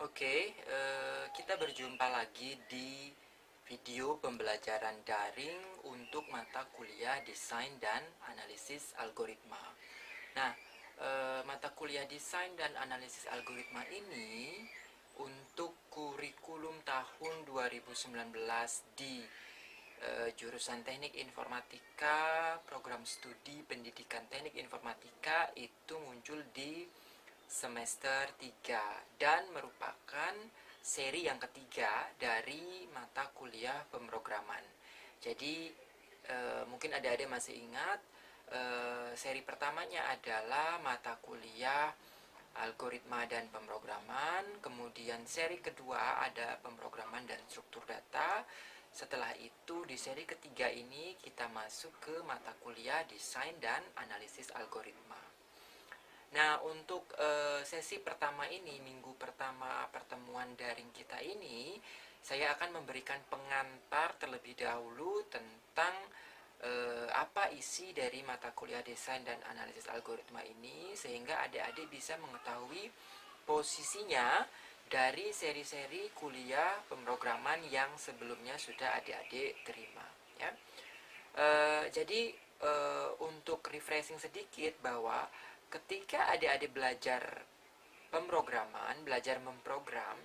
Kita berjumpa lagi di video pembelajaran daring untuk mata kuliah Desain dan Analisis Algoritma. Nah, mata kuliah Desain dan Analisis Algoritma ini untuk kurikulum tahun 2019 di jurusan Teknik Informatika, program studi Pendidikan Teknik Informatika itu muncul di semester 3 dan merupakan seri yang ketiga dari mata kuliah pemrograman. Jadi mungkin adik-adik masih ingat, seri pertamanya adalah mata kuliah algoritma dan pemrograman. Kemudian seri kedua ada pemrograman dan struktur data. Setelah itu di seri ketiga ini kita masuk ke mata kuliah desain dan analisis algoritma. Nah, untuk sesi pertama ini, minggu pertama pertemuan daring kita ini, saya akan memberikan pengantar terlebih dahulu tentang apa isi dari mata kuliah desain dan analisis algoritma ini, sehingga adik-adik bisa mengetahui posisinya dari seri-seri kuliah pemrograman yang sebelumnya sudah adik-adik terima. Ya. Jadi untuk refreshing sedikit bahwa ketika adik-adik belajar pemrograman, belajar memprogram,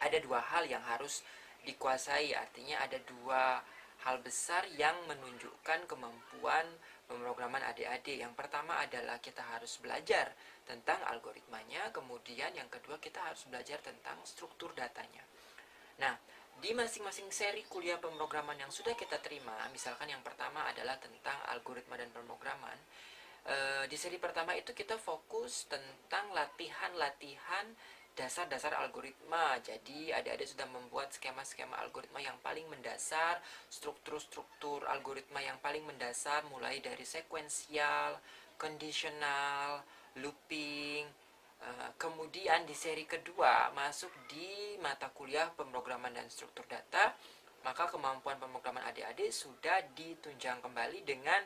ada dua hal yang harus dikuasai. Artinya ada dua hal besar yang menunjukkan kemampuan pemrograman adik-adik. Yang pertama adalah kita harus belajar tentang algoritmanya, kemudian yang kedua kita harus belajar tentang struktur datanya. Nah, di masing-masing seri kuliah pemrograman yang sudah kita terima, misalkan yang pertama adalah tentang algoritma dan pemrograman, di seri pertama itu kita fokus tentang latihan-latihan dasar-dasar algoritma. Jadi adik-adik sudah membuat skema-skema algoritma yang paling mendasar, struktur-struktur algoritma yang paling mendasar, mulai dari sekuensial, kondisional, looping. Kemudian di seri kedua masuk di mata kuliah pemrograman dan struktur data, maka kemampuan pemrograman adik-adik sudah ditunjang kembali dengan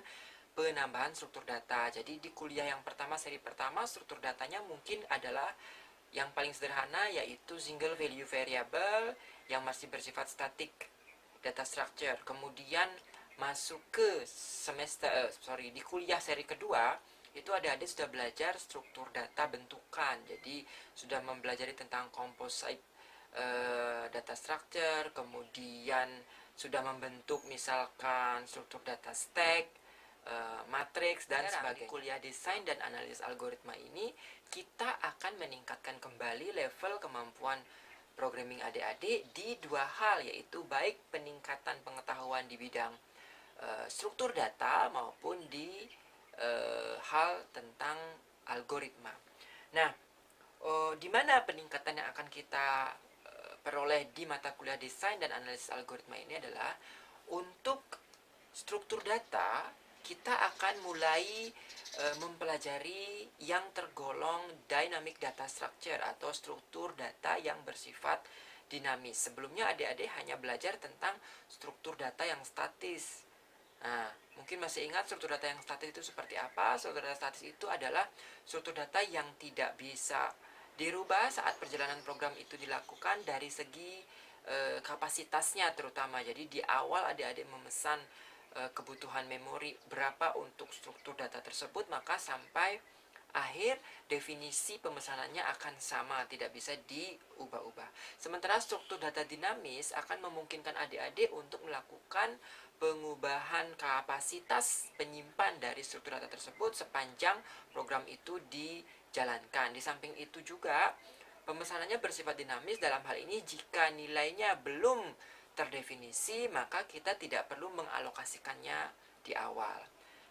penambahan struktur data. Jadi di kuliah yang pertama, seri pertama, struktur datanya mungkin adalah yang paling sederhana, yaitu single value variable yang masih bersifat static data structure. Kemudian masuk ke di kuliah seri kedua itu adik-adik sudah belajar struktur data bentukan. Jadi sudah mempelajari tentang composite data structure, kemudian sudah membentuk misalkan struktur data stack, matriks dan sebagainya. Kuliah desain dan analisis algoritma ini kita akan meningkatkan kembali level kemampuan programming adik-adik di dua hal, yaitu baik peningkatan pengetahuan di bidang struktur data maupun di hal tentang algoritma. Nah, di mana peningkatan yang akan kita peroleh di mata kuliah desain dan analisis algoritma ini adalah untuk struktur data. Kita akan mulai mempelajari yang tergolong dynamic data structure atau struktur data yang bersifat dinamis. Sebelumnya adik-adik hanya belajar tentang struktur data yang statis. Nah, mungkin masih ingat struktur data yang statis itu seperti apa? Struktur data statis itu adalah struktur data yang tidak bisa dirubah saat perjalanan program itu dilakukan dari segi kapasitasnya terutama. Jadi di awal adik-adik memesan kebutuhan memori berapa untuk struktur data tersebut, maka sampai akhir definisi pemesanannya akan sama, tidak bisa diubah-ubah. Sementara struktur data dinamis akan memungkinkan adik-adik untuk melakukan pengubahan kapasitas penyimpan dari struktur data tersebut sepanjang program itu dijalankan. Di samping itu juga pemesanannya bersifat dinamis. Dalam hal ini jika nilainya belum terdefinisi, maka kita tidak perlu mengalokasikannya di awal.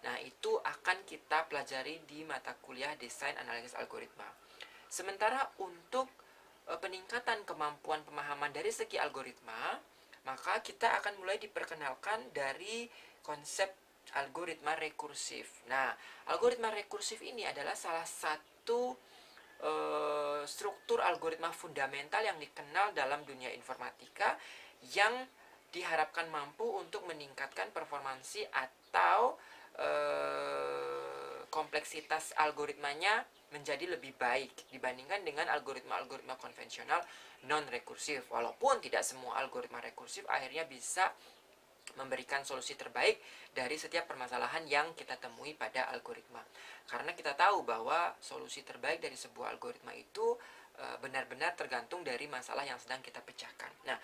Nah, itu akan kita pelajari di mata kuliah desain analisis algoritma. Sementara untuk peningkatan kemampuan pemahaman dari segi algoritma, maka kita akan mulai diperkenalkan dari konsep algoritma rekursif. Nah, algoritma rekursif ini adalah salah satu struktur algoritma fundamental yang dikenal dalam dunia informatika yang diharapkan mampu untuk meningkatkan performansi atau kompleksitas algoritmanya menjadi lebih baik dibandingkan dengan algoritma-algoritma konvensional non-rekursif. Walaupun tidak semua algoritma rekursif akhirnya bisa memberikan solusi terbaik dari setiap permasalahan yang kita temui pada algoritma. Karena kita tahu bahwa solusi terbaik dari sebuah algoritma itu benar-benar tergantung dari masalah yang sedang kita pecahkan. Nah,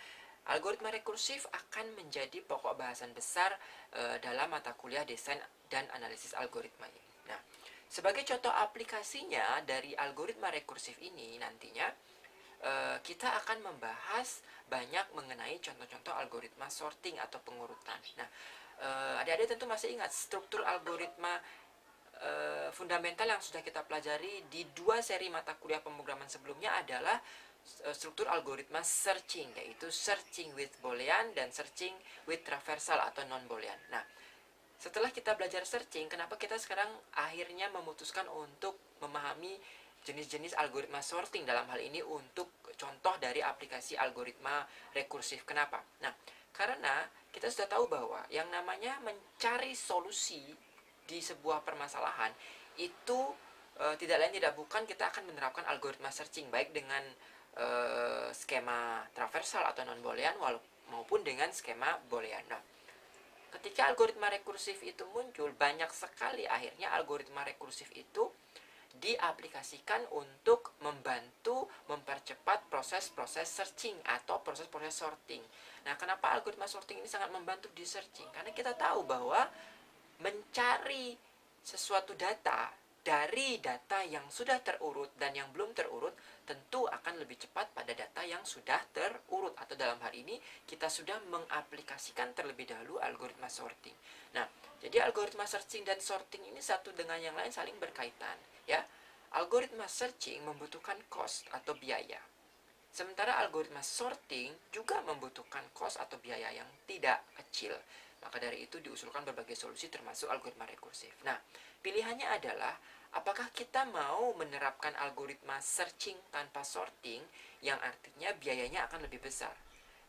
algoritma rekursif akan menjadi pokok bahasan besar dalam mata kuliah desain dan analisis algoritma ini. Nah, sebagai contoh aplikasinya dari algoritma rekursif ini nantinya kita akan membahas banyak mengenai contoh-contoh algoritma sorting atau pengurutan. Nah, adik-adik tentu masih ingat struktur algoritma fundamental yang sudah kita pelajari di 2 seri mata kuliah pemrograman sebelumnya adalah struktur algoritma searching, yaitu searching with Boolean dan searching with traversal atau non-Boolean. Nah, setelah kita belajar searching, kenapa kita sekarang akhirnya memutuskan untuk memahami jenis-jenis algoritma sorting dalam hal ini untuk contoh dari aplikasi algoritma rekursif. Kenapa? Nah, karena kita sudah tahu bahwa yang namanya mencari solusi di sebuah permasalahan itu tidak lain tidak bukan kita akan menerapkan algoritma searching baik dengan skema traversal atau non-Boolean maupun dengan skema Boolean. Nah, ketika algoritma rekursif itu muncul, banyak sekali akhirnya algoritma rekursif itu diaplikasikan untuk membantu mempercepat proses-proses searching atau proses-proses sorting. Nah, kenapa algoritma sorting ini sangat membantu di searching? Karena kita tahu bahwa mencari sesuatu data dari data yang sudah terurut dan yang belum terurut tentu akan lebih cepat pada data yang sudah terurut, atau dalam hal ini kita sudah mengaplikasikan terlebih dahulu algoritma sorting. Nah, jadi algoritma searching dan sorting ini satu dengan yang lain saling berkaitan, ya. Algoritma searching membutuhkan cost atau biaya, sementara algoritma sorting juga membutuhkan cost atau biaya yang tidak kecil. Maka dari itu diusulkan berbagai solusi termasuk algoritma rekursif. Nah, pilihannya adalah apakah kita mau menerapkan algoritma searching tanpa sorting yang artinya biayanya akan lebih besar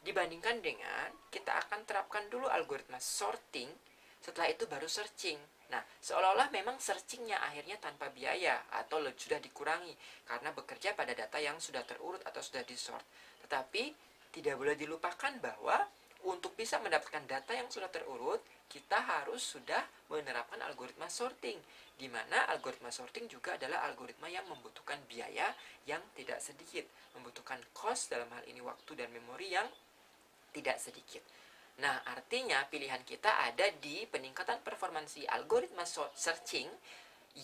dibandingkan dengan kita akan terapkan dulu algoritma sorting, setelah itu baru searching. Nah, seolah-olah memang searchingnya akhirnya tanpa biaya atau sudah dikurangi karena bekerja pada data yang sudah terurut atau sudah disort. Tetapi tidak boleh dilupakan bahwa untuk bisa mendapatkan data yang sudah terurut, kita harus sudah menerapkan algoritma sorting, di mana algoritma sorting juga adalah algoritma yang membutuhkan biaya yang tidak sedikit, membutuhkan cost dalam hal ini waktu dan memori yang tidak sedikit. Nah, artinya pilihan kita ada di peningkatan performansi algoritma searching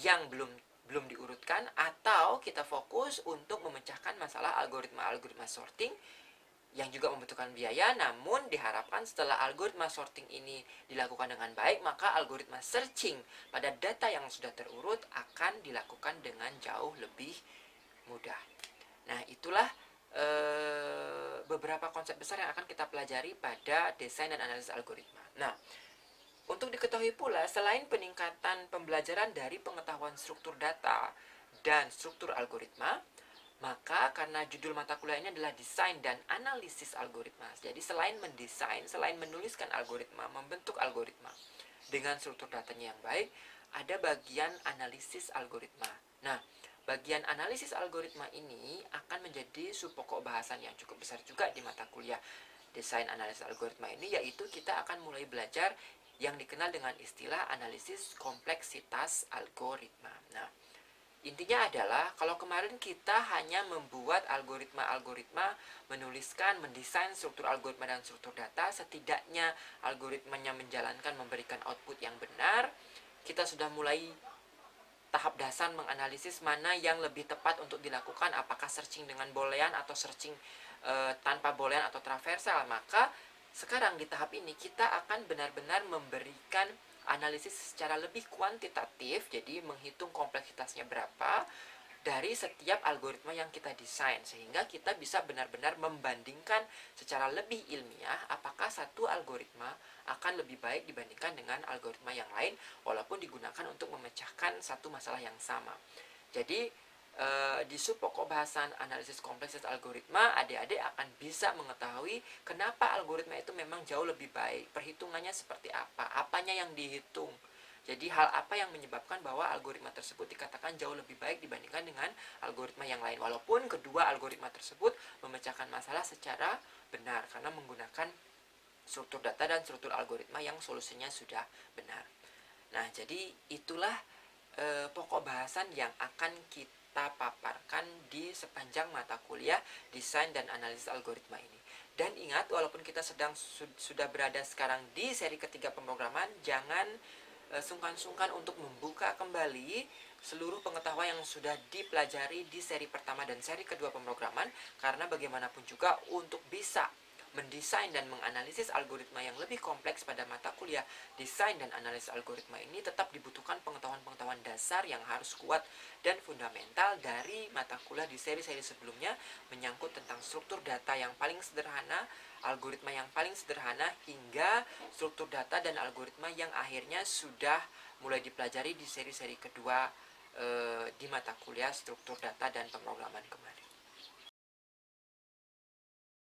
yang belum diurutkan, atau kita fokus untuk memecahkan masalah algoritma sorting yang juga membutuhkan biaya, namun diharapkan setelah algoritma sorting ini dilakukan dengan baik, maka algoritma searching pada data yang sudah terurut akan dilakukan dengan jauh lebih mudah. Nah, itulah beberapa konsep besar yang akan kita pelajari pada desain dan analisis algoritma. Nah, untuk diketahui pula, selain peningkatan pembelajaran dari pengetahuan struktur data dan struktur algoritma, maka karena judul mata kuliah ini adalah desain dan analisis algoritma, jadi selain mendesain, selain menuliskan algoritma, membentuk algoritma dengan struktur datanya yang baik, ada bagian analisis algoritma. Nah, bagian analisis algoritma ini akan menjadi subpokok bahasan yang cukup besar juga di mata kuliah desain analisis algoritma ini, yaitu kita akan mulai belajar yang dikenal dengan istilah analisis kompleksitas algoritma. Nah, intinya adalah kalau kemarin kita hanya membuat algoritma-algoritma, menuliskan, mendesain struktur algoritma dan struktur data, setidaknya algoritmanya menjalankan, memberikan output yang benar, kita sudah mulai tahap dasar menganalisis mana yang lebih tepat untuk dilakukan, apakah searching dengan Boolean atau searching tanpa Boolean atau traversal. Maka sekarang di tahap ini kita akan benar-benar memberikan analisis secara lebih kuantitatif, jadi menghitung kompleksitasnya berapa dari setiap algoritma yang kita desain, sehingga kita bisa benar-benar membandingkan secara lebih ilmiah apakah satu algoritma akan lebih baik dibandingkan dengan algoritma yang lain walaupun digunakan untuk memecahkan satu masalah yang sama. Jadi di subpokok bahasan analisis kompleksitas algoritma, adik-adik akan bisa mengetahui kenapa algoritma itu memang jauh lebih baik, perhitungannya seperti apa, apanya yang dihitung. Jadi hal apa yang menyebabkan bahwa algoritma tersebut dikatakan jauh lebih baik dibandingkan dengan algoritma yang lain, walaupun kedua algoritma tersebut memecahkan masalah secara benar karena menggunakan struktur data dan struktur algoritma yang solusinya sudah benar. Nah, jadi itulah pokok bahasan yang akan kita paparkan di sepanjang mata kuliah desain dan analisis algoritma ini. Dan ingat, walaupun kita sudah berada sekarang di seri ketiga pemrograman, jangan sungkan-sungkan untuk membuka kembali seluruh pengetahuan yang sudah dipelajari di seri pertama dan seri kedua pemrograman, karena bagaimanapun juga untuk bisa mendesain dan menganalisis algoritma yang lebih kompleks pada mata kuliah desain dan analisis algoritma ini tetap dibutuhkan pengetahuan-pengetahuan dasar yang harus kuat dan fundamental dari mata kuliah di seri-seri sebelumnya, menyangkut tentang struktur data yang paling sederhana, algoritma yang paling sederhana, hingga struktur data dan algoritma yang akhirnya sudah mulai dipelajari di seri-seri kedua di mata kuliah struktur data dan pemrograman kemarin.